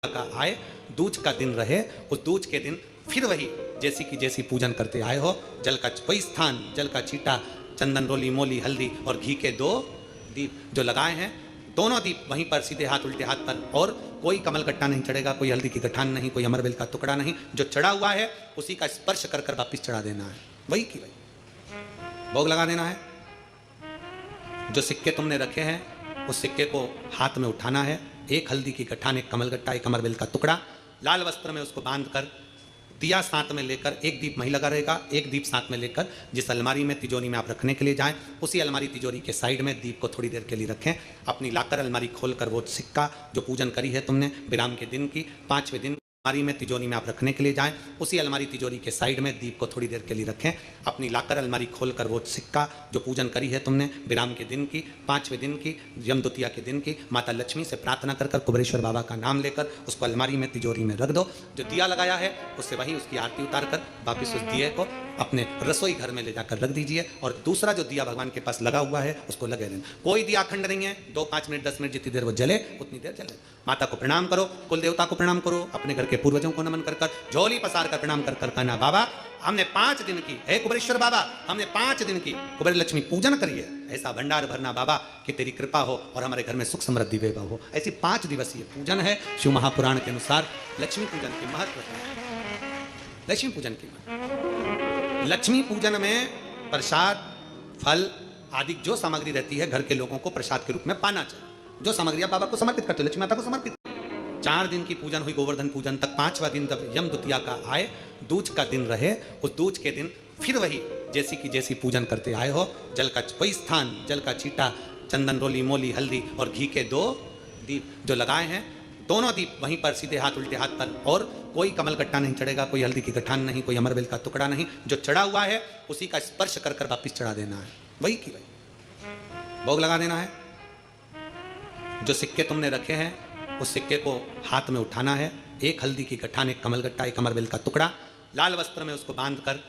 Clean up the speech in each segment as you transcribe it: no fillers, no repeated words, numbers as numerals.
का आए, दूज का दिन रहे, उस दूज के दिन फिर वही जैसी की जैसी पूजन करते आए हो, जल का वही स्थान, जल का छींटा, चंदन रोली मोली हल्दी और घी के 2 दीप जो लगाए हैं, दोनों दीप वहीं पर सीधे हाथ उल्टे हाथ पर, और कोई कमल गट्टा नहीं चढ़ेगा, कोई हल्दी की गठान नहीं, कोई अमरबेल का टुकड़ा नहीं, जो चढ़ा हुआ है उसी का स्पर्श कर कर वापिस चढ़ा देना है, वही की वही भोग लगा देना है। जो सिक्के तुमने रखे हैं उस सिक्के को हाथ में उठाना है, एक हल्दी की गठान, एक कमल गट्टा, एक अमरबेल का टुकड़ा, लाल वस्त्र में उसको बांध कर दिया साथ में लेकर, एक दीप वहीं लगा रहेगा, एक दीप साथ में लेकर जिस अलमारी में तिजोरी में आप रखने के लिए जाएं, उसी अलमारी तिजोरी के साइड में दीप को थोड़ी देर के लिए रखें। अपनी लाकर अलमारी खोलकर वो सिक्का जो पूजन करी है तुमने विराम के दिन की, 5वें दिन अलमारी में तिजोरी में आप रखने के लिए जाएं, उसी अलमारी तिजोरी के साइड में दीप को थोड़ी देर के लिए रखें। अपनी लाकर अलमारी खोलकर वो सिक्का जो पूजन करी है तुमने विराम के दिन की, 5वें दिन की, यम द्वितीया के दिन की, माता लक्ष्मी से प्रार्थना कर कर कुबेरेश्वर बाबा का नाम लेकर उसको अलमारी में तिजोरी में रख दो। जो दिया लगाया है उससे वही उसकी आरती उतार कर वापिस उस दिए को अपने रसोई घर में ले जाकर रख दीजिए, और दूसरा जो दिया भगवान के पास लगा हुआ है उसको लगे देना। कोई दिया अखंड नहीं है, 2, 5 मिनट 10 मिनट जितनी देर वो जले उतनी देर जले। माता को प्रणाम करो, कुल देवता को प्रणाम करो, अपने घर के पूर्वजों को नमन कर कर, झोली पसार कर प्रणाम कर कर कहना, बाबा हमने 5 दिन की, हे कुबेरेश्वर बाबा हमने 5 दिन की कुबेर लक्ष्मी पूजन करी है, ऐसा भंडार भरना बाबा कि तेरी कृपा हो और हमारे घर में सुख समृद्धि वैभव हो। ऐसी 5 दिवसीय पूजन है शिव महापुराण के अनुसार। लक्ष्मी पूजन की महत्व है, लक्ष्मी पूजन की लक्ष्मी पूजन में प्रसाद फल आदि जो सामग्री रहती है घर के लोगों को प्रसाद के रूप में पाना चाहिए। जो सामग्री आप बाबा को समर्पित करते हो, लक्ष्मी माता को समर्पित। 4 दिन की पूजन हुई गोवर्धन पूजन तक, 5वां दिन जब यम द्वितीया का आए, दूज का दिन रहे, उस दूज के दिन फिर वही जैसी की जैसी पूजन करते आए हो, जल का वही स्थान, जल का छींटा, चंदन रोली मोली हल्दी और घी के 2 दीप जो लगाए हैं, दोनों दीप वहीं पर सीधे हाथ उल्टे हाथ पर, और कोई कमल गट्टा नहीं चढ़ेगा, कोई हल्दी की गठान नहीं, कोई अमरबेल का टुकड़ा नहीं, जो चढ़ा हुआ है उसी का स्पर्श कर कर वापिस चढ़ा देना है, वही की वही भोग लगा देना है। जो सिक्के तुमने रखे हैं उस सिक्के को हाथ में उठाना है, एक हल्दी की गठान, एक कमल गट्टा, एक अमरबेल का टुकड़ा, लाल वस्त्र में उसको बांध कर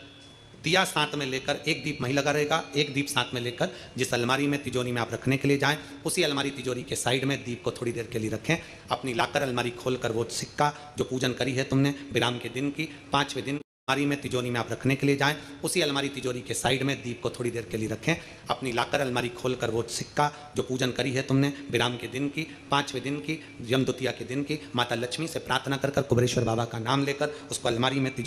दिया साथ में लेकर, एक दीप वहीं लगा रहेगा, एक दीप साथ में लेकर जिस अलमारी में तिजोरी में आप रखने के लिए जाएं, उसी अलमारी तिजोरी के साइड में दीप को थोड़ी देर के लिए रखें। अपनी लाकर अलमारी खोलकर वो सिक्का जो पूजन करी है तुमने विराम के दिन की, 5वें दिन अलमारी में तिजोरी में आप रखने के लिए जाएं, उसी अलमारी तिजोरी के साइड में दीप को थोड़ी देर के लिए रखें। अपनी लाकर अलमारी खोलकर वो सिक्का जो पूजन करी है तुमने विराम के दिन की, 5वें दिन की, यम द्वितीया के दिन की, माता लक्ष्मी से प्रार्थना कर कर कुबेरेश्वर बाबा का नाम लेकर उसको अलमारी में